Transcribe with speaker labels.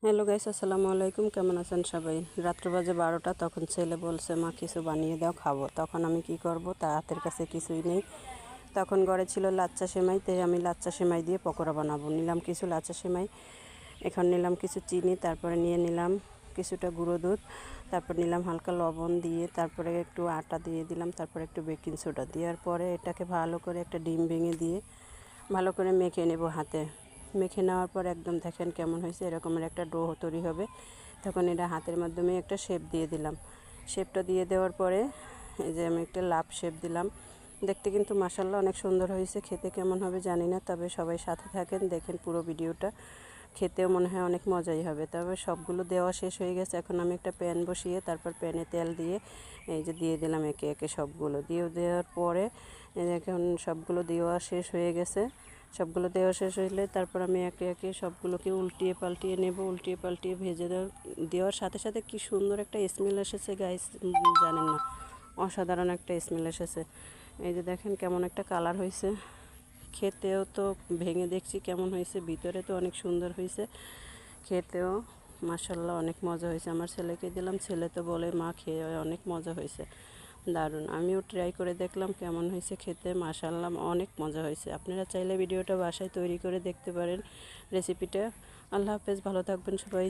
Speaker 1: Hello guys, আসসালামু আলাইকুম। কেমন আছেন সবাই? রাত্র বাজে 12টা। তখন ছেলে বলছে, মা কিছু বানিয়ে দাও, খাবো। তখন আমি কি করব, তার হাতের কাছে কিছুই নেই। তখন ঘরে ছিল লাচ্চা সেমাই, তাই আমি লাচ্চা সেমাই দিয়ে পকোড়া বানাবো। নিলাম কিছু লাচ্চা সেমাই, এখন নিলাম কিছু চিনি, তারপরে নিয়ে নিলাম কিছুটা গুঁড়ো দুধ, তারপর নিলাম হালকা লবণ দিয়ে, তারপরে একটু আটা দিয়ে দিলাম, তারপরে একটু বেকিং সোডা দেওয়ার পরে এটাকে ভালো করে একটা ডিম ভেঙে দিয়ে ভালো করে মেখে নেব হাতে। মেখে নেওয়ার পর একদম দেখেন কেমন হয়েছে, এরকমের একটা ডো তৈরি হবে। তখন এটা হাতের মাধ্যমে একটা শেপ দিয়ে দিলাম। শেপটা দিয়ে দেওয়ার পরে এই যে আমি একটা লাভ শেপ দিলাম। দেখতে কিন্তু মাশাআল্লাহ অনেক সুন্দর হয়েছে। খেতে কেমন হবে জানি না, তবে সবাই সাথে থাকেন, দেখেন পুরো ভিডিওটা। খেতেও মনে হয় অনেক মজাই হবে। তবে সবগুলো দেওয়া শেষ হয়ে গেছে। এখন আমি একটা প্যান বসিয়ে তারপর প্যানে তেল দিয়ে এই যে দিয়ে দিলাম একে একে সবগুলো। দেওয়ার পরে এখন সবগুলো দেওয়া শেষ হয়ে গেছে। সবগুলো দেওয়া শেষ হলে তারপর আমি একে একে সবগুলোকে উল্টিয়ে পাল্টিয়ে নেব। উল্টিয়ে পাল্টিয়ে ভেজে দেওয়ার সাথে সাথে কি সুন্দর একটা স্মেল এসেছে গাইস, জানেন না, অসাধারণ একটা স্মেল এসেছে। এই যে দেখেন কেমন একটা কালার হয়েছে। খেতেও তো ভেঙে দেখছি কেমন হয়েছে, ভিতরে তো অনেক সুন্দর হয়েছে। খেতেও মাশাআল্লাহ অনেক মজা হয়েছে। আমার ছেলেকে দিলাম, ছেলে তো বলে মা খেয়ে অনেক মজা হয়েছে, দারুণ। আমিও ট্রাই করে দেখলাম কেমন হয়েছে খেতে। মাশাআল্লাহ অনেক মজা হয়েছে। আপনারা চাইলে ভিডিওটা বাসায় তৈরি করে দেখতে পারেন রেসিপিটা। আল্লাহ হাফেজ, ভালো থাকবেন সবাই।